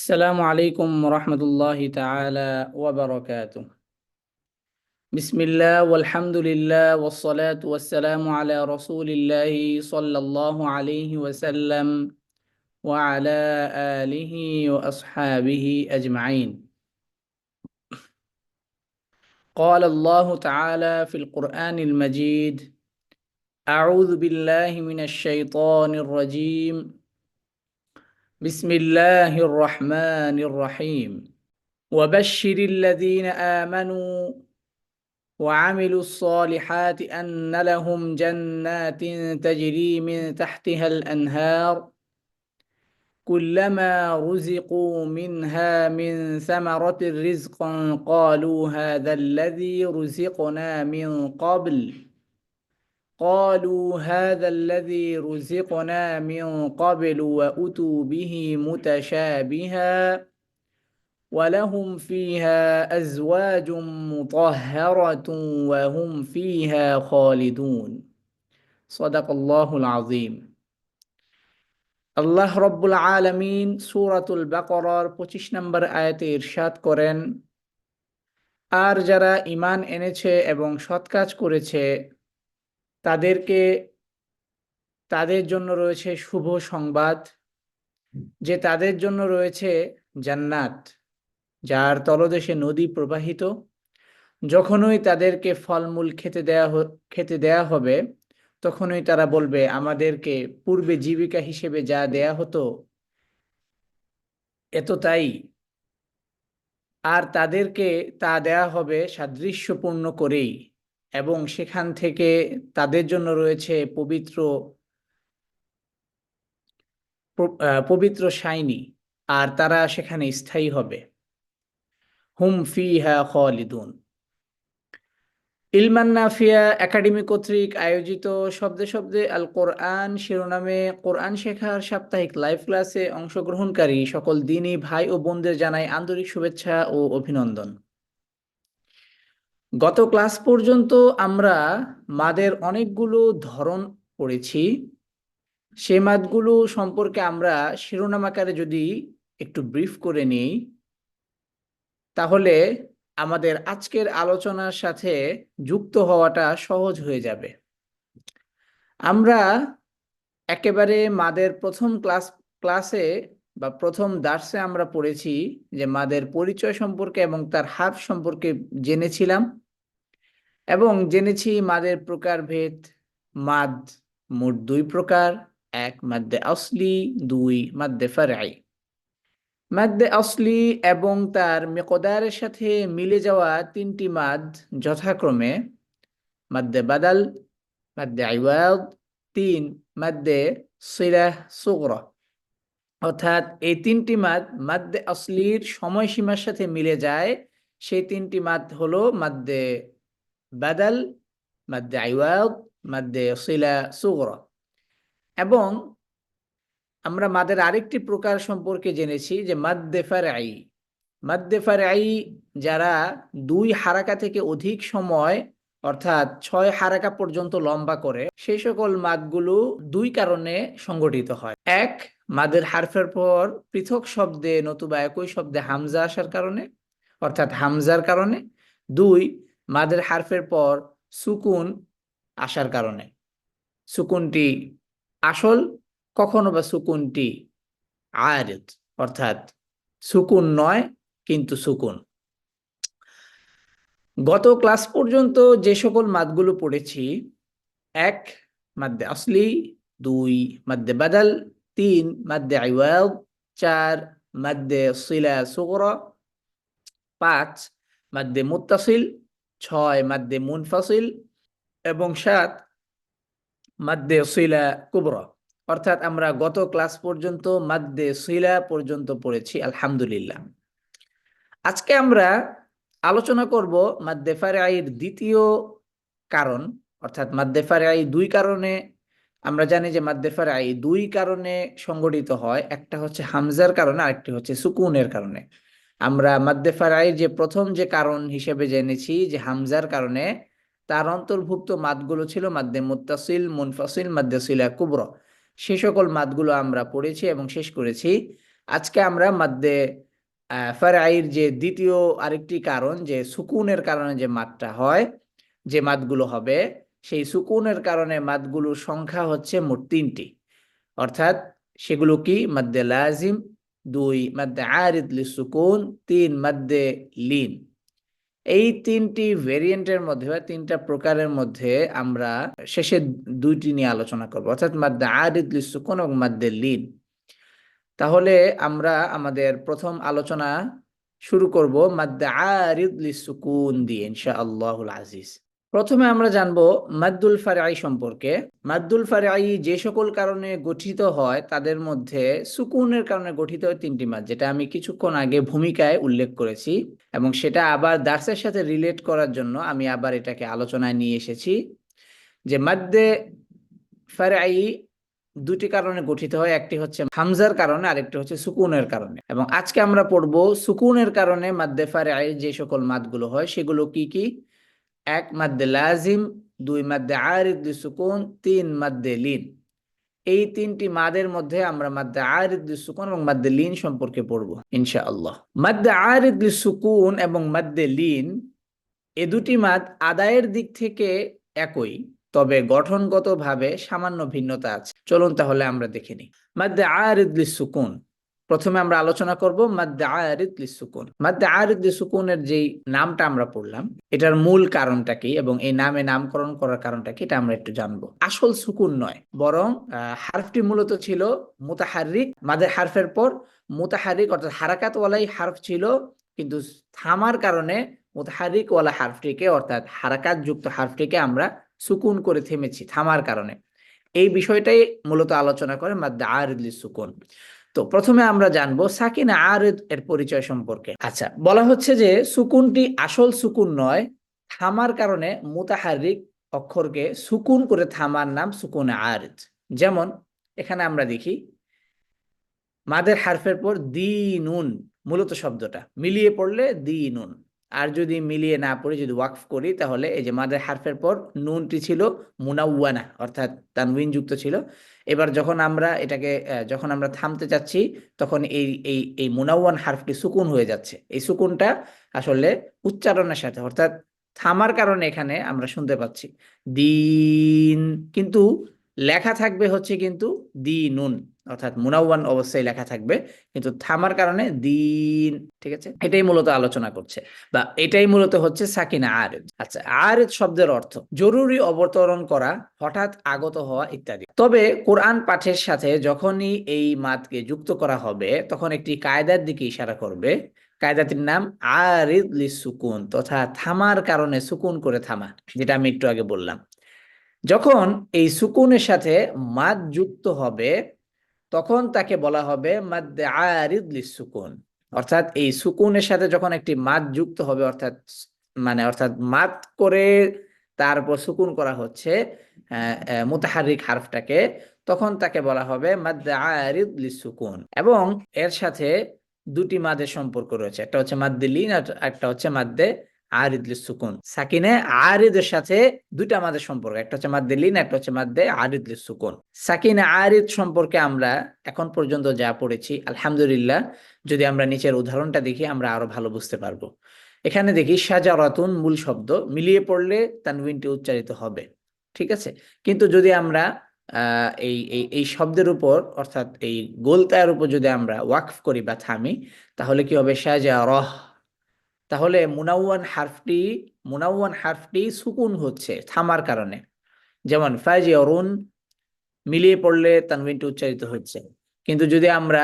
السلام عليكم ورحمة الله تعالى وبركاته. بسم الله والحمد لله والصلاة والسلام على رسول الله صلى الله عليه وسلم وعلى آله وأصحابه أجمعين. قال الله تعالى في القرآن المجيد: أعوذ بالله من الشيطان الرجيم. بسم الله الرحمن الرحيم. وبشر الذين آمنوا وعملوا الصالحات أن لهم جنات تجري من تحتها الأنهار كلما رزقوا منها من ثمرة رزقا قالوا هذا الذي رزقنا من قبل وأتوا به متشابها ولهم فيها أزواج مطهرة وهم فيها خالدون صدق الله العظيم. আল্লাহ রব্বুল আলামিন সূরাতুল বাকারার 25 নম্বর আয়াতে ইরশাদ করেন, আর যারা ঈমান এনেছে এবং সৎ কাজ করেছে তাদের জন্য রয়েছে শুভ সংবাদ, যে তাদের জন্য রয়েছে জান্নাত যার তলদেশে নদী প্রবাহিত। যখনই তাদেরকে ফলমূল খেতে দেয়া হবে তখনই তারা বলবে, আমাদেরকে পূর্বে জীবিকা হিসেবে যা দেয়া হতো এত তাই, আর তাদেরকে তা দেয়া হবে সাদৃশ্যপূর্ণ করেই, এবং সেখান থেকে তাদের জন্য রয়েছে পবিত্র শাইনি, আর তারা সেখানে স্থায়ী হবে। হুম ফিহা খালিদুন। ইলমান নাফিয়া একাডেমি কর্তৃক আয়োজিত শব্দে শব্দে আল কোরআন শিরোনামে কোরআন শেখার সাপ্তাহিক লাইভ ক্লাসে অংশগ্রহণকারী সকল দ্বীনী ভাই ও বোনদের জানাই আন্তরিক শুভেচ্ছা ও অভিনন্দন। গত ক্লাস পর্যন্ত আমরা মাদের অনেকগুলো ধরন পড়েছি। সে মাদগুলো সম্পর্কে আমরা শিরোনাম আকারে যদি একটু ব্রিফ করে নিই, তাহলে আমাদের আজকের আলোচনার সাথে যুক্ত হওয়াটা সহজ হয়ে যাবে। আমরা একেবারে মাদের প্রথম ক্লাসে বা প্রথম দার্সে আমরা পড়েছি যে মাদের পরিচয় সম্পর্কে এবং তার হারফ সম্পর্কে জেনেছিলাম, এবং জেনেছি মাদের প্রকারভেদ। মাদ মোট দুই প্রকার: এক মাদ্দে আসলি, দুই মাদ্দে ফারঈ। মাদ্দে আসলি এবং তার মিকদারের সাথে মিলে যাওয়া তিনটি মাদ যথাক্রমে মাদ্দে বাদাল, মাদ্দে ইওয়াদ, তিন মাদ্দে সিলাহ সুগরা। অর্থাৎ এই তিনটি মাদ্দে আসলির সময়সীমার সাথে মিলে যায়। সেই তিনটি মাদ হলো মাদ্দে বাদাল, মাদ্দে ইওয়াদ, মাদ্দে সিলাহ সুগরা। এবং আমরা মাদের আরেকটি প্রকার সম্পর্কে জেনেছি যে মাদ্দে ফারঈ। মাদ্দে ফারঈ যারা দুই হারাকা থেকে অধিক সময় অর্থাৎ 6 হারাকা পর্যন্ত লম্বা করে, সেই সকল মাদগুলো দুই কারণে সংগঠিত হয়। এক, মাদের হারফের পর পৃথক শব্দে নতুবা একই শব্দে হামজা আসার কারণে, অর্থাৎ হামজার কারণে। দুই, মাদের হারফের পর সুকুন আসার কারণে। সুকুনটি আসল, কখনো বা সুকুনটি আরিদ, অর্থাৎ সুকুন নয় কিন্তু সুকুন। গত ক্লাস পর্যন্ত যে সকল মাদগুলো পড়েছি: এক মাদ্দে আসলি, দুই মাদ্দে বাদাল, তিন মাদ্দে ইওয়াদ, চার মাদ্দে সিলা সুগরা, পাঁচ মাদ্দে মুত্তাসিল, ছয় মাদ্দে মুনফাসিল এবং সাত মাদ্দে সিলা কুবরা। অর্থাৎ আমরা গত ক্লাস পর্যন্ত মাদ্দে সিলা পর্যন্ত পড়েছি, আলহামদুলিল্লাহ। আজকে আমরা আলোচনা করব মাদ্দে ফারঈর দ্বিতীয় কারণ, অর্থাৎ মাদ্দে ফারঈ দুই কারণে। আমরা জানি যে মাদ্দে ফারঈ দুই কারণে সংগঠিত হয়, একটা হচ্ছে হামজার কারণে, আরেকটি হচ্ছে সুকুনের কারণে। আমরা মাদ্দে ফারঈর যে প্রথম যে কারণ হিসেবে জেনেছি যে হামজার কারণে, তার অন্তর্ভুক্ত মাদগুলো ছিল মাদ্দে মুত্তাসিল, মুনফাসিল, মাদ্দে সিলা কুবরা। সে সকল মাদগুলো আমরা পড়েছি এবং শেষ করেছি। আজকে আমরা মাদ্দে ফারআইর যে দ্বিতীয় আরেকটি কারণ, যে সুকুনের কারণে যে মাদটা হয়, যে মাদগুলো হবে, সেই সুকুনের কারণে মাদগুলোর সংখ্যা হচ্ছে মোট 3টি। অর্থাৎ সেগুলো কি? মাদ্দে লাজিম, 2 মাদ্দে আরিদ লিসুকুন, 3 মাদ্দে লিন। এই 3টি ভেরিয়েন্টের মধ্যে বা 3টা প্রকারের মধ্যে আমরা শেষে 2টি নিয়ে আলোচনা করব, অর্থাৎ মাদ্দে আরিদ লিসুকুন এবং মাদ্দে লিন। তাহলে আমরা আমাদের প্রথম আলোচনা শুরু করব মাদ্দে আরিদ লিসুকুন দিয়ে ইনশাআল্লাহুল আজিজ। প্রথমে আমরা জানব মাদ্দুল ফারআই সম্পর্কে। মাদ্দুল ফারআই যে সকল কারণে গঠিত হয় তাদের মধ্যে সুকুনের কারণে গঠিত হয় 3টি মাদ, যেটা আমি কিছুক্ষণ আগে ভূমিকায় উল্লেখ করেছি, এবং সেটা আবার দার্সের সাথে রিলেট করার জন্য আমি আবার এটাকে আলোচনায় নিয়ে এসেছি। যে মাদ্দে ফারআই 2টি কারণে গঠিত হয়, একটি হচ্ছে হামজার কারণে, আরেকটি হচ্ছে সুকুনের কারণে। এবং আজকে আমরা পড়ব সুকুনের কারণে মাদ্দে ফারআই যে সকল মাদগুলো হয় সেগুলো কি কি। 1 মাদ্দে লাজিম, 2 মাদ্দে আরিদ লিসুকুন, 3 মাদ্দে লিন। এই 3টি মাদের মধ্যে আমরা মাদ্দে আরিদ লিসুকুন এবং মাদ্দে লিন সম্পর্কে পড়ব ইনশাআল্লাহ। মাদ্দে আরিদ লিসুকুন এবং মাদ্দে লিন এ দুটি মাদ আদায়ের দিক থেকে একই, তবে গঠনগতভাবে সামান্য ভিন্নতা আছে। চলুন তাহলে আমরা দেখে নিই। মাদ্দে আরিদ লিসুকুন, প্রথমে আমরা আলোচনা করব মাদ্দে আরিদ লিসুকুন। মাদ্দে আরিদ লিসুকুনের যেই নামটা আমরা পড়লাম, এটার মূল কারণটা কি এবং এই নামে নামকরণ করার কারণটা কি, এটা আমরা একটু জানবো। আসল সুকুন নয়, বরং হারফটি মূলত ছিল মুতাহাররিক। মাদের হারফের পর মুতাহাররিক অর্থাৎ হারাকাত ওয়ালাই হারফ ছিল, কিন্তু থামার কারণে মুতাহাররিক ওয়ালা হারফটিকে অর্থাৎ হারাকাত যুক্ত হারফটিকে আমরা সুকুন করে থেমেছি থামার কারণে। এই বিষয়টাই মূলত আলোচনা করে মাদ্দে আরিদ লিসুকুন। তো প্রথমে আমরা জানবো সাকিন আরিদ এর পরিচয় সম্পর্কে। আচ্ছা, বলা হচ্ছে যে সুকুনটি আসল সুকুন নয়, থামার কারণে মুতাহাররিক অক্ষরকে সুকুন করে থামার নাম সুকুন আরিদ। যেমন এখানে আমরা দেখি মাদের হারফের পর দিনুন, মূলত শব্দটা মিলিয়ে পড়লে দিনুন, আর যদি মিলিয়ে না পড়ি, যদি ওয়াকফ করি, তাহলে এই যে মাদের হারফের পর নুনটি ছিল মুনাওয়ানা অর্থাৎ তানউইন যুক্ত ছিল। এবার যখন আমরা এটাকে যখন আমরা থামতে চাচ্ছি, তখন এই এই এই মুনাওয়ান হারফটি সুকুন হয়ে যাচ্ছে। এই সুকুনটা আসলে উচ্চারণের সাথে অর্থাৎ থামার কারণে এখানে আমরা শুনতে পাচ্ছি দিন, কিন্তু লেখা থাকবে হচ্ছে কিন্তু দিনুন, অর্থাৎ মুনাওয়ান অবস্থায় লেখা থাকবে, কিন্তু থামার কারণে দিন। ঠিক আছে, এটাই মূলত আলোচনা করছে, বা এটাই মূলত হচ্ছে সাকিনা আরিদ। আচ্ছা, আরিদ শব্দের অর্থ জরুরি অবতরণ করা, হঠাৎ আগত হওয়া ইত্যাদি। তবে কোরআন পাঠের সাথে যখনই এই মাদকে যুক্ত করা হবে, তখন একটি কায়দার দিকে ইশারা করবে। কায়দাটির নাম আরিদ লিসুকুন, তথা থামার কারণে সুকুন করে থামা, যেটা আমি একটু আগে বললাম। যখন এই সুকুনের সাথে মাদ যুক্ত হবে, তখন তাকে বলা হবে মাদ্দে আরিদ লিসুকুন। অর্থাৎ এই সুকুনের সাথে যখন একটি মাদ যুক্ত হবে, অর্থাৎ মাদ করে তারপর সুকুন করা হচ্ছে মুতাহাররিক হারফটাকে, তখন তাকে বলা হবে মাদ্দে আরিদ লিসুকুন। এবং এর সাথে 2টি মাদের সম্পর্ক রয়েছে, একটা হচ্ছে মাদ্দে লিন আর একটা হচ্ছে মাদ্দে আরিদ লিসুকুন। সাকিনে আরিদের সাথে 2টা মাদের সম্পর্ক, একটা হচ্ছে মাদ্দে লিন, একটা হচ্ছে মাদ্দে আরিদ লিসুকুন। সাকিনে আরিদ সম্পর্কে আমরা এখন পর্যন্ত যা পড়েছি আলহামদুলিল্লাহ, যদি আমরা নিচের উদাহরণটা দেখি আমরা আরো ভালো বুঝতে পারবো। এখানে দেখি শাজারাতুন মূল শব্দ, মিলিয়ে পড়লে তানউইনটি উচ্চারিত হবে। ঠিক আছে, কিন্তু যদি আমরা এই এই এই শব্দের উপর অর্থাৎ এই গোলতার উপর যদি আমরা ওয়াকফ করি বা থামি, তাহলে কি হবে? শাজারাহ। তাহলে মুনাওয়ান হারফটি সুকুন হচ্ছে থামার কারণে। যেমন ফাজিরুন, মিলিয়ে পড়লে তানউইনটি উচ্চারিত হচ্ছে, কিন্তু যদি আমরা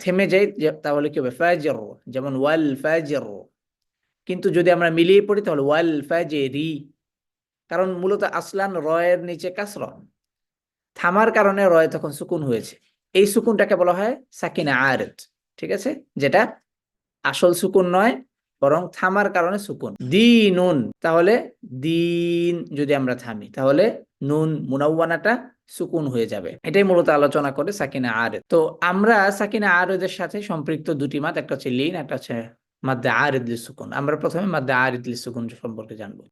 থেমে যাই তাহলে কি হবে? ফাজির, যেমন ওয়াল ফাজির। কিন্তু যদি আমরা মিলিয়ে পড়ি তাহলে ওয়াল ফাজিরি, কারণ মূলত আসলান রয়ের নিচে কাসরা, থামার কারণে রয় তখন সুকুন হয়েছে। এই সুকুনটাকে বলা হয় সাকিনা আরিদ। ঠিক আছে, যেটা আসল সুকুন নয়, বরং থামার কারণে সুকুন। দিনুন, তাহলে দিন যদি আমরা থামি তাহলে নুন মুনাওয়ানাটা সুকুন হয়ে যাবে। এটাই মূলত আলোচনা করে সাকিনা আরিদ। তো আমরা সাকিনা আরিদের সাথে সম্পৃক্ত 2টি মাদ, একটা হচ্ছে লিন, একটা হচ্ছে মাদ্দে আরিদ লিসুকুন। আমরা প্রথমে মাদ্দে আরিদ লিসুকুন সম্পর্কে জানবো।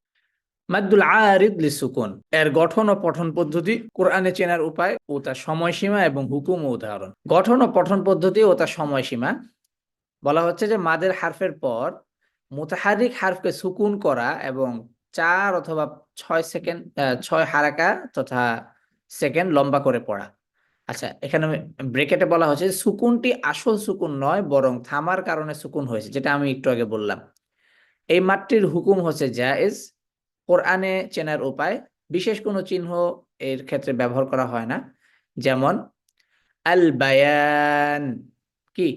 মাদ্দুল আরিদ লিসুকুন এর গঠন ও পঠন পদ্ধতি, কোরআনে চেনার উপায় ও তার সময়সীমা এবং হুকুম ও উদাহরণ। গঠন ও পঠন পদ্ধতি ও তার সময়সীমা বলা হচ্ছে যে মাদের হারফের পর মুতাহারিক হারফকে সুকুন করা এবং 4 অথবা 6 সেকেন্ড 6 হারাকা তথা সেকেন্ড লম্বা করে পড়া। আচ্ছা, এখানে ব্রেকেটে বলা হচ্ছে যে সুকুনটি আসল সুকুন নয় বরং থামার কারণে সুকুন হয়েছে, যেটা আমি একটু আগে বললাম। এই মাত্রির হুকুম হচ্ছে জায়েজ। কোরআনে চেনার উপায়, বিশেষ কোনো চিহ্ন এর ক্ষেত্রে ব্যবহার করা হয় না, যেমন আল বায়ান। কি?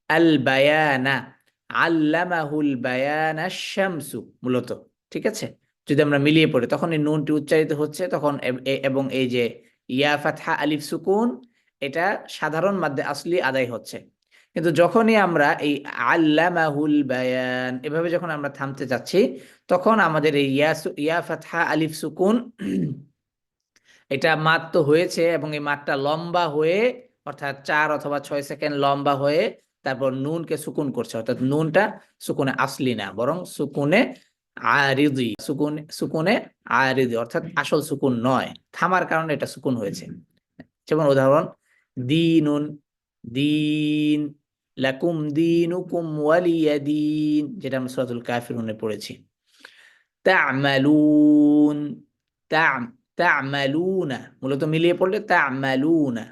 আল বায়ানা, আল্লামাহুল বায়ানা শামসু মূলত। ঠিক আছে, যদি আমরা মিলিয়ে পড়ি তখন এই নুনটি উচ্চারিত হচ্ছে, তখন এবং এই যে ইয়া ফাতহা আলিফ সুকুন, এটা সাধারণ মাদ্দে আসলি আদায় হচ্ছে। কিন্তু যখনই আমরা এই আল্লামাহুল বায়ান এভাবে যখন আমরা থামতে যাচ্ছি, তখন আমাদের এই ইয়া ফাতহা আলিফ সুকুন এটা মাদ তো হয়েছে এবং এই মাদটা লম্বা হয়ে, অর্থাৎ 4 অথবা 6 সেকেন্ড লম্বা হয়ে তারপর নুনকে সুকুন করছে, অর্থাৎ নুনটা সুকুনে আসলি না বরং সুকুনে আরিদি, সুকুনে আরিদি অর্থাৎ আসল সুকুন নয়, থামার কারণে এটা সুকুন হয়েছে। যেমন উদাহরণ, দিনুন, দিন, লাকুম দিনুকুম ওয়ালিয়া দিন, যেটা আমরা সূরাতুল কাফিরুনে পড়েছি। তা'মালুন, তা'ম তা'মালুনা মূলত মিলিয়ে পড়লে তা'মালুনা।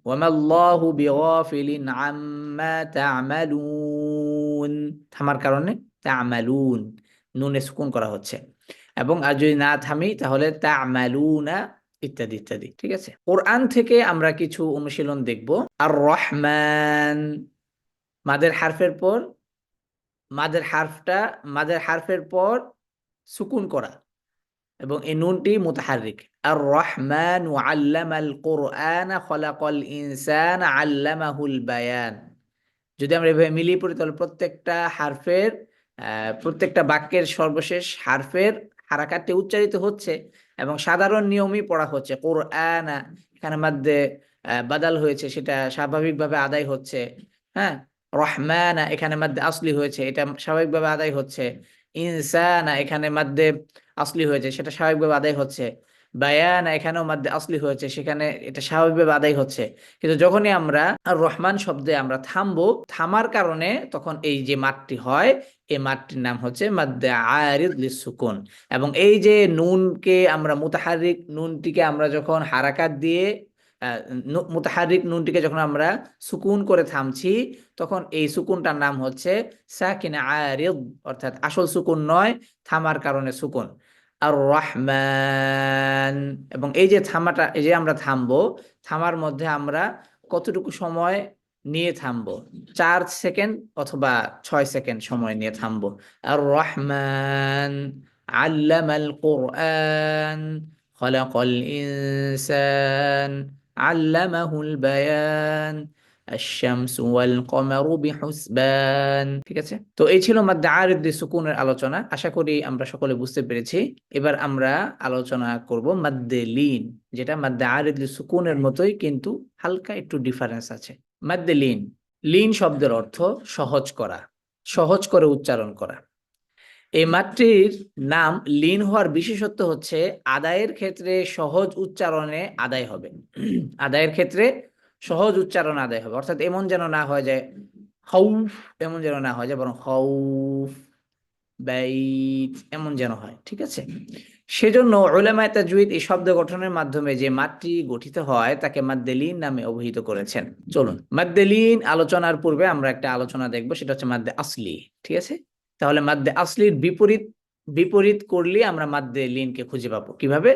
ওয়ামাল্লাহু বিগাফিলিন আম্মা তা'মালুন, থামার কারণে তা'মালুন, নুনে সুকুন করা হচ্ছে। এবং আর যদি না থামি তাহলে তা'মালুনা ইত্যাদি ইত্যাদি। ঠিক আছে, কোরআন থেকে আমরা কিছু অনুশীলন দেখব। আর রহমান, মাদের হারফের পর মাদের হারফটা মাদের হারফের পর সুকুন করা এবং এই নুনটি মুতাহাররিক। আর রহমান আল্লামাল কোরআন খলাকাল ইনসান আল্লামাহুল বায়ান। যদি আমরা এভাবে মিলিয়ে পড়ি তাহলে প্রত্যেকটা হারফের প্রত্যেকটা বাক্যের সর্বশেষ হারফের হারাকাতটি উচ্চারিত হচ্ছে এবং সাধারণ নিয়মই পড়া হচ্ছে। কোরআন এখানে মধ্যে বাদাল হয়েছে, সেটা স্বাভাবিকভাবে আদায় হচ্ছে। হ্যাঁ, রহমানা এখানে মধ্যে আসলি হয়েছে, এটা স্বাভাবিকভাবে আদায় হচ্ছে। ইনসানা এখানে মধ্যে আসলি হয়েছে, সেটা স্বাভাবিকভাবে আদায় হচ্ছে। বায়ানা এখানেও মধ্যে আসলি হয়েছে, সেখানে এটা স্বাভাবিকভাবে আদায় হচ্ছে। কিন্তু যখনই আমরা আর রহমান শব্দে আমরা থামবো, থামার কারণে তখন এই যে মাদটি হয়, এই মাদটির নাম হচ্ছে মাদ্দে আরিদ লিসুকুন। এবং এই যে নুনকে আমরা মুতাহারিক নুনটিকে আমরা যখন হারাকাত দিয়ে মুতাহারিক নুনটিকে যখন আমরা সুকুন করে থামছি, তখন এই সুকুনটার নাম হচ্ছে সাকিন আরিদ, অর্থাৎ আসল সুকুন নয়, থামার কারণে সুকুন। আর রহমান, এবং এই যে থামাটা, এই যে আমরা থামবো, থামার মধ্যে আমরা কতটুকু সময় নিয়ে থামবো? 4 সেকেন্ড অথবা 6 সেকেন্ড সময় নিয়ে থামবো। আর রহমান আল্লামাল কোরআন খলাকাল ইনসান আল্লামাহুল বায়ান আশ-শামসু ওয়াল কমারু বিহুসবান। ঠিক আছে, তো এই ছিল মাদ্দে আরিদ লিসুকুনের আলোচনা। আশা করি আমরা সকলে বুঝতে পেরেছি। এবার আমরা আলোচনা করব মাদ্দে লিন, যেটা মাদ্দে আরিদ লিসুকুনের মতোই কিন্তু হালকা একটু ডিফারেন্স আছে। মাদ্দে লিন, লিন শব্দের অর্থ সহজ করা, সহজ করে উচ্চারণ করা। এই মাত্রির নাম লিন হওয়ার বিশেষত্ব হচ্ছে আদায়ের ক্ষেত্রে সহজ উচ্চারণে আদায় হবে। আদায়ের ক্ষেত্রে সহজ উচ্চারণ আদায় হবে, অর্থাৎ এমন যেন না হয় যায় হাউফ, এমন যেন না হয় যায়, বরং হাউফ বাইত এমন যেন হয়। ঠিক আছে, সেজন্য উলামায়ে তাজউইদ এই শব্দ গঠনের মাধ্যমে যে মাত্রি গঠিত হয় তাকে মাদ্দে লিন নামে অভিহিত করেছেন। চলুন, মাদ্দে লিন আলোচনার পূর্বে আমরা একটা আলোচনা দেখব, সেটা হচ্ছে মাদ্দে আসলি। ঠিক আছে, তাহলে মাদ্দে আসলির বিপরীত বিপরীত করলে আমরা মাদ্দে লিনকে খুঁজে পাবো কিভাবে?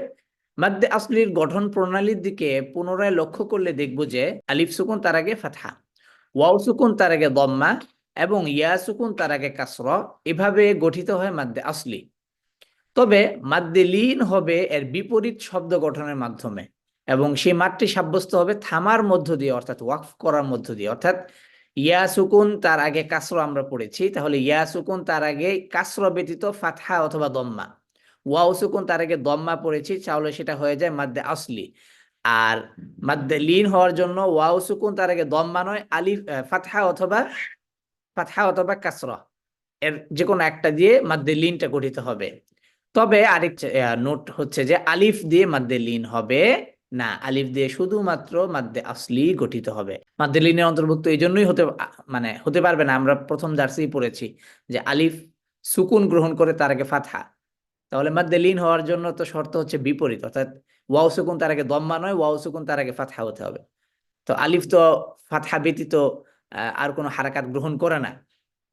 মাদ্দে আসলির গঠন প্রণালীর দিকে পুনরায় লক্ষ্য করলে দেখব যে আলিফ সুকুন তার আগে ফাতহা, ওয়াও সুকুন তার আগে দম্মা এবং ইয়া সুকুন তার আগে কাসরা, এভাবে গঠিত হয় মাদ্দে আসলি। তবে মাদ্দে লিন হবে এর বিপরীত শব্দ গঠনের মাধ্যমে এবং সেই মাদটি সাব্যস্ত হবে থামার মধ্য দিয়ে, অর্থাৎ ওয়াকফ করার মধ্য দিয়ে। অর্থাৎ ইয়া সুকুন তার আগে কাসরা আমরা পড়েছি, তাহলে ইয়া সুকুন তার আগে কাসরা ব্যতীত ফাতহা অথবা দম্মা, ওয়াও সুকুন তার আগে দম্মা পড়েছি, তাহলে সেটা হয়ে যায় মাদ্দে আসলি। আর মাদ্দে লিন হওয়ার জন্য ওয়াও সুকুন তার আগে দম্মা নয়, আলিফ ফাতহা অথবা কাসরা, এর যে কোনো একটা দিয়ে মাদ্দে লিনটা গঠিত হবে। তবে আরেক নোট হচ্ছে যে আলিফ দিয়ে মাদ্দে লিন হবে না, আলিফ দিয়ে শুধুমাত্র মাদ্দে আসলি গঠিত হবে। মাদ্দে লিনের অন্তর্ভুক্ত এই জন্যই মানে হতে পারবে না। আমরা প্রথম দার্সেই পড়েছি যে আলিফ সুকুন গ্রহণ করে তার আগে ফাতহা, তাহলে মাদ্দে লিন হওয়ার জন্য তো শর্ত হচ্ছে বিপরীত, অর্থাৎ ওয়াও সুকুন তার আগে দম্মা নয়, ওয়াও সুকুন তার আগে ফাতহা হতে হবে। তো আলিফ তো ফাতহা ব্যতীত আর কোনো হারাকাত গ্রহণ করে না,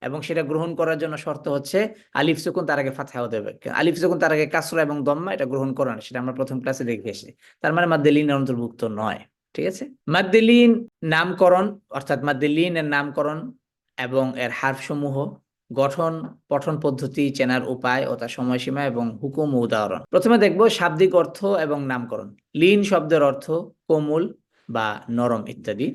এবং সেটা গ্রহণ করার জন্য শর্ত হচ্ছে আলিফ সুকুন তার আগে ফাতহা হতে হবে। আলিফ সুকুন তার আগে কাসরা এবং দম্মা এটা গ্রহণ করে না, সেটা আমরা প্রথম ক্লাসে দেখে এসেছি। তার মানে মাদ্দে লিনের অন্তর্ভুক্ত নয়। ঠিক আছে, মাদ্দে লিন নামকরণ, অর্থাৎ মাদ্দে লিন এর নামকরণ এবং এর হার্ফ সমূহ, গঠন, পঠন পদ্ধতি, চেনার উপায় ও তার সময়সীমা এবং হুকুম ও উদাহরণ। প্রথমে দেখব শাব্দিক অর্থ এবং নামকরণ। লিন শব্দের অর্থ কোমল বা নরম ইত্যাদি।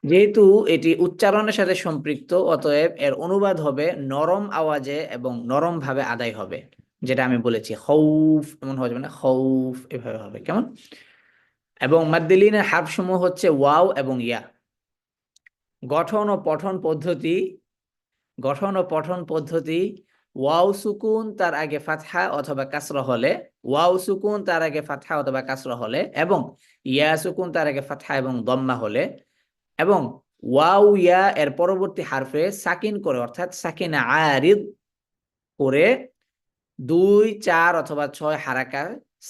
যেহেতু এটি উচ্চারণের সাথে সম্পৃক্ত, অতএব এর অনুবাদ হবে নরম আওয়াজে এবং নরম ভাবে আদায় হবে, যেটা আমি বলেছি খৌফ এমন হওয়া যাবে না, খৌফ এভাবে হবে। কেমন? এবং মাদ্দে লিনের হার্ফ সমূহ হচ্ছে ওয়াও এবং ইয়া। গঠন ও পঠন পদ্ধতি, গঠন ও পঠন পদ্ধতি ওয়াও সুকুন তার আগে ফাতহা অথবা কাসরা হলে, ওয়াও সুকুন তার আগে ফাতহা অথবা কাসরা হলে, এবং ইয়া সুকুন তার আগে ফাতহা এবং দম্মা হলে, এবং ওয়াও ইয়া এর পরবর্তী হারফে সাকিন করে, অর্থাৎ সাকিন আরিদ করে 2, 4 অথবা 6 হারাকা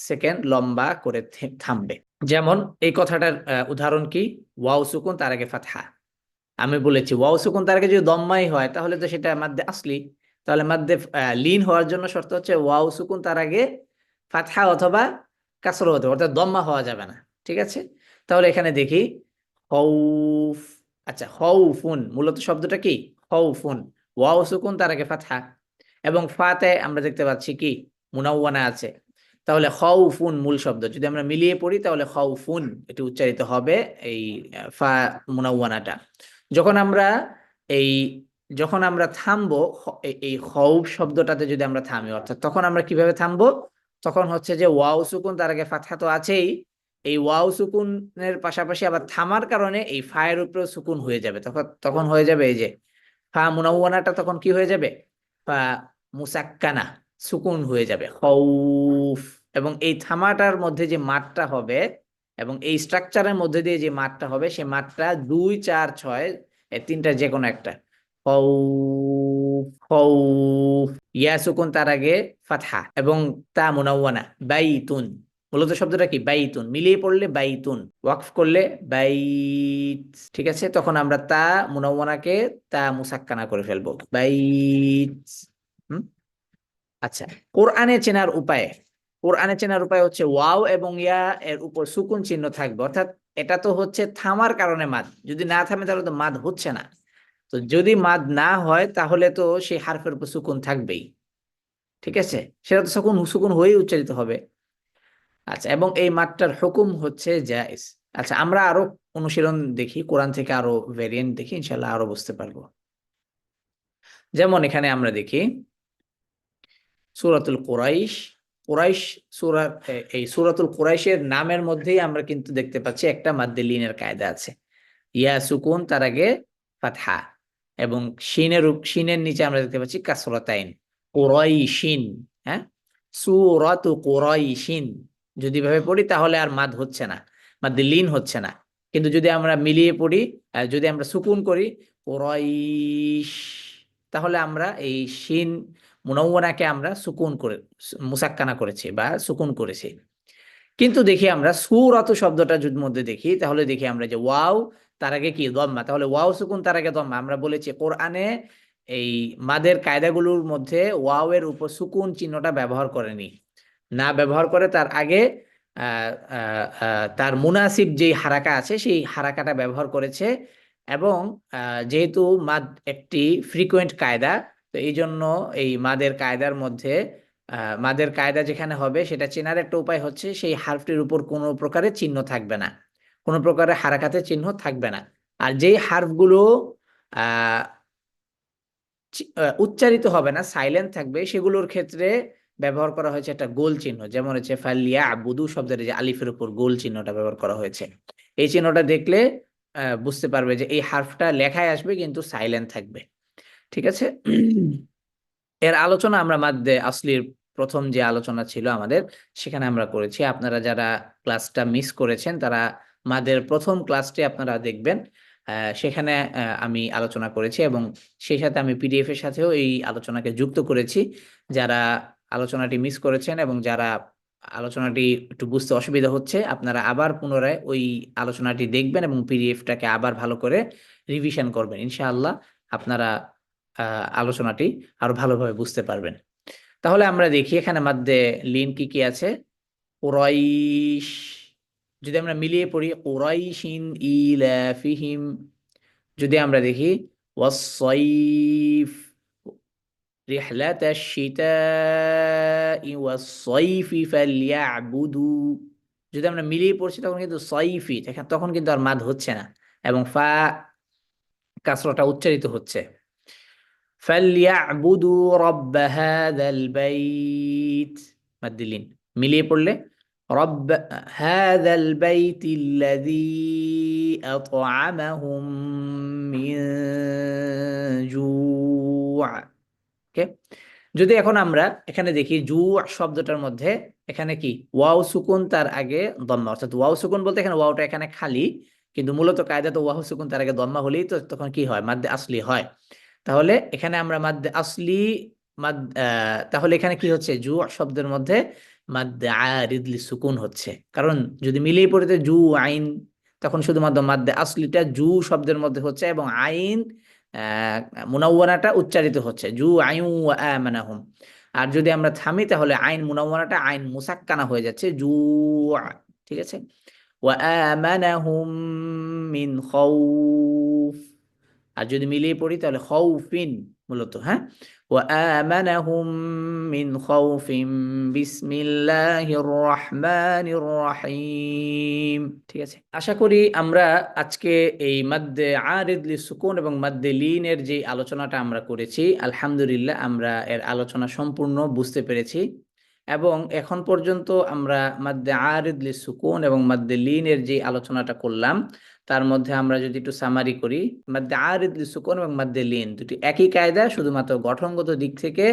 সেকেন্ড লম্বা করে থামবে। যেমন এই কথাটার উদাহরণ কি? ওয়াও সুকুন তার আগে ফাতহা। আমি বলেছি ওয়াও সুকুন তার আগে যদি দম্মাই হয় তাহলে তো সেটা মাদ্দে আসলি। তাহলে মাদ্দে লিন হওয়ার জন্য শর্ত হচ্ছে ওয়াও সুকুন তার আগে ফাতহা অথবা কাসরা হতে হবে, অর্থাৎ দম্মা হওয়া যাবে না। ঠিক আছে, তাহলে এখানে দেখি খৌফ। আচ্ছা, খৌফুন মূলত শব্দটা কি? খৌফুন, ওয়াও সুকুন তার আগে ফাতহা, এবং ফাতে আমরা দেখতে পাচ্ছি কি মুনাওয়ানা আছে। তাহলে খাউফুন মূল শব্দ, যদি আমরা মিলিয়ে পড়ি তাহলে খাউফুন এটি উচ্চারিত হবে, এই ফা মুনাওয়ানাটা। যখন আমরা এই যখন আমরা থামবো, এই খৌফ শব্দটাতে যদি আমরা থামি, অর্থাৎ তখন আমরা কিভাবে থামবো? তখন হচ্ছে যে ওয়াও সুকুন তার আগে ফাতহা তো আছেই, এই ওয়াও সুকুনের পাশাপাশি আবার থামার কারণে এই ফায়ের উপরে সুকুন হয়ে যাবে। তখন তখন হয়ে যাবে এই যে ফা মুনাওয়ানাটা, তখন কি হয়ে যাবে? ফা মুসাক্কানা, সুকুন হয়ে যাবে খৌফ। এবং এই থামাটার মধ্যে যে মাঠটা হবে এবং এই স্ট্রাকচারের মধ্যে দিয়ে যে মাঠটা হবে, সে মাঠটা 2, 4, 6 এই তিনটা যে কোনো একটা। খৌফ, খৌফ, ইয়া সুকুন তার আগে ফাতহা এবং তা মুনাওয়ানা, বাইতুন। মূলত শব্দটা কি? বাইতুন। মিলিয়ে পড়লে বাইতুন, ওয়াকফ করলে বাইত। ঠিক আছে, তখন আমরা তা মুনাওয়ানাকে তা মুসাক্কানা করে ফেলবো, বাইত। হুম, আচ্ছা। কোরআনে চেনার উপায়, কোরআনে চেনার উপায় হচ্ছে ওয়াও এবং ইয়া এর উপর সুকুন চিহ্ন থাকবে, অর্থাৎ এটা তো হচ্ছে থামার কারণে মাদ, যদি না থামে তাহলে তো মাদ হচ্ছে না। তো যদি মাদ না হয় তাহলে তো সেই হারফের উপর সুকুন থাকবেই। ঠিক আছে, সেটা তো সুকুন সুকুন হয়েই উচ্চারিত হবে। আচ্ছা, এবং এই মাদটার হুকুম হচ্ছে জায়েজ। আচ্ছা, আমরা আরো অনুশীলন দেখি, কোরআন থেকে আরো ভেরিয়েন্ট দেখি, ইনশাল্লাহ আরো বুঝতে পারবো। যেমন এখানে আমরা দেখি সূরাতুল কুরাইশ, কুরাইশ সূরা, এই সূরাতুল কুরাইশের নামের মধ্যেই আমরা কিন্তু দেখতে পাচ্ছি একটা মাদ্দে লিনের কায়দা আছে। ইয়া সুকুন তার আগে ফাতহা, এবং শিনের নিচে আমরা দেখতে পাচ্ছি কাসরাতাইন, কুরাইশিন। হ্যাঁ, সূরাতু কুরাইশিন যদি ভাবে পড়ি তাহলে আর মাদ হচ্ছে না, মাদ্দে লিন হচ্ছে না। কিন্তু যদি আমরা মিলিয়ে পড়ি, যদি আমরা সুকুন করি কুরাইশ, তাহলে আমরা এই শিন মুনাওয়ানাকে আমরা সুকুন করে মুসাক্কানা করেছি বা সুকুন করেছি। কিন্তু দেখি আমরা সূরাতু শব্দটা যদি মধ্যে দেখি তাহলে দেখি আমরা যে ওয়াও তার আগে কি দম্মা, তাহলে ওয়াও সুকুন তার আগে দম্মা। আমরা বলেছি কোরআনে এই মাদের কায়দাগুলোর মধ্যে ওয়াও এর উপর সুকুন চিহ্নটা ব্যবহার করেনি, না ব্যবহার করে তার আগে তার মুনাসিব যেই হারাকা আছে সেই হারাকাটা ব্যবহার করেছে। এবং যেহেতু মাদ একটি ফ্রিকোয়েন্ট কায়দা, তো এই জন্য এই মাদের কায়দার মধ্যে মাদের কায়দা যেখানে হবে সেটা চেনার একটা উপায় হচ্ছে সেই হারফটির উপর কোনো প্রকারের চিহ্ন থাকবে না, কোনো প্রকারের হারাকাতের চিহ্ন থাকবে না। আর যেই হারফগুলো আহ উচ্চারিত হবে না, সাইলেন্ট থাকবে, সেগুলোর ক্ষেত্রে ব্যবহার করা হয়েছে একটা গোল চিহ্ন। যেমন হচ্ছে ফালিয়া বুদু শব্দের যে আলিফের উপর গোল চিহ্নটা ব্যবহার করা হয়েছে, এই চিহ্নটা দেখলে বুঝতে পারবে যে এই হারফটা লেখায় আসবে কিন্তু সাইলেন্ট থাকবে। ঠিক আছে, এর আলোচনা আমরা মাদ্দে আসলির প্রথম যে আলোচনা ছিল আমাদের সেখানে আমরা করেছি। আপনারা যারা ক্লাসটা মিস করেছেন তারা মাদের প্রথম ক্লাসটি আপনারা দেখবেন। সেখানে আমি আলোচনা করেছি এবং সেই সাথে আমি পিডিএফ এর সাথেও এই আলোচনাকে যুক্ত করেছি। যারা আলোচনাটি মিস করেছেন এবং যারা আলোচনাটি একটু বুঝতে অসুবিধা হচ্ছে, আপনারা আবার পুনরায় ওই আলোচনাটি দেখবেন এবং পিডিএফটাকে আবার ভালো করে রিভিশন করবেন। ইনশাআল্লাহ আপনারা আলোচনাটি আরো ভালোভাবে বুঝতে পারবেন। তাহলে আমরা দেখি এখানে মাদ্দে লিন কি কি আছে। কুরাইশ, যদি আমরা মিলিয়ে পড়ি, কুরাইশিন ইলাফিহিম। যদি আমরা দেখি ওয়াস-সাইফ, রিহলাতাশ শিতাই ওয়াস-সাইফি ফালইয়াবুদু। যদি আমরা মিলিয়ে পড়ছি তখন কিন্তু সাইফি, তখন কিন্তু আর মাদ হচ্ছে না এবং ফা কাসরাটা উচ্চারিত হচ্ছে। ফালইয়াবুদু রাব্ব হাযাল বাইত, মাদ্দিলিন মিলিয়ে পড়লে রব্ব হাযাল বাইতিল্লাযী আত'আমাহুম মিন জু'। ওকে, যদি এখন আমরা এখানে দেখি জু শব্দটার মধ্যে এখানে কি ওয়াও সুকুন, তার আগে দম্মা, অর্থাৎ ওয়াও সুকুন বলতে এখানে ওয়াওটা এখানে খালি, কিন্তু মূলত কায়দা তো ওয়াও সুকুন তার আগে দম্মা হলেই তো তখন কি হয়, মাদ্দে আসলি হয়। তাহলে এখানে আমরা মাদ্দে আসলি তাহলে এখানে কি হচ্ছে, জু শব্দের মধ্যে মাদ্দে আরিদ লিসুকুন হচ্ছে। কারণ যদি মিলিয়ে পড়িতে জু আইন, তখন শুধুমাত্র মাদ্দে আসলিটা জু শব্দের মধ্যে হচ্ছে এবং আইন মুনাওয়ানাটা উচ্চারিত হচ্ছে, জু আইউ আমানাহুম। আর যদি আমরা থামি তাহলে আইন মুনাওয়ানাটা আইন মুসাক্কানা হয়ে যাচ্ছে, জু। ঠিক আছে, ওয়া আমানাহুম মিন খাউফ। আর যদি মিলিয়ে পড়ি তাহলে খাউফিন মূলত, হ্যাঁ, ওয়া আমানাহুম মিন খাউফিন বিসমিল্লাহির রহমানির রহিম। ঠিক আছে, আশা করি আমরা আজকে এই মাদ্দে আরিদ লিসুকুন এবং মাদ্দে লিনের যে আলোচনাটা আমরা করেছি, আলহামদুলিল্লাহ আমরা এর আলোচনা সম্পূর্ণ বুঝতে পেরেছি। এবং এখন পর্যন্ত আমরা মাদ্দে আরিদ লিসুকুন এবং মাদ্দে লিনের যে আলোচনাটা করলাম তার মধ্যে আমরা যদি একটু সামারি করি, মাদ্দে আরিদ লিসুকুন এবং মাদ্দে লিন দুটি একই কায়দা, শুধুমাত্র গঠনগত দিক থেকে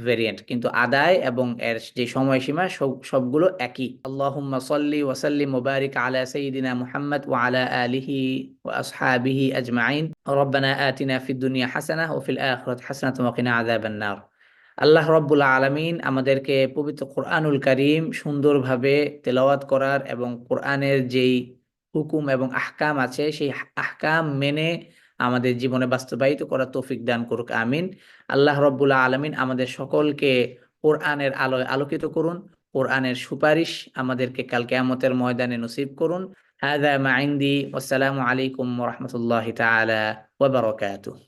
ভেরিয়েন্ট, কিন্তু আদায় এবং এর যে সময়সীমা সবগুলো একই। আল্লাহুম্মা সাল্লি ওয়া সাল্লিম ওয়া বারিক আলা সাইয়্যিদিনা মুহাম্মদ ওয়া আলা আলিহি ওয়া আসহাবিহি আজমাইন। রব্বানা আতিনা ফিদ দুনিয়া হাসানাহ ওয়া ফিল আখিরাতি হাসানাতাও ওয়া কিনা আযাবান নার। আল্লাহ রাব্বুল আলামিন আমাদেরকে পবিত্র কোরআনুল কারীম সুন্দরভাবে তেলাওয়াত করার এবং কোরআনের যেই হুকুম এবং আহকাম আছে সেই আহকাম মেনে আমাদের জীবনে বাস্তবায়িত করার তৌফিক দান করুক, আমিন। আল্লাহ রাব্বুল আলামিন আমাদের সকলকে কোরআনের আলোয় আলোকিত করুন, কোরআনের সুপারিশ আমাদেরকে কাল কিয়ামতের ময়দানে নসিব করুন। হাযা মা ইনদি, ওয়াসসালামু আলাইকুম ওয়া রাহমাতুল্লাহি তাআলা ওয়া বারাকাতুহু।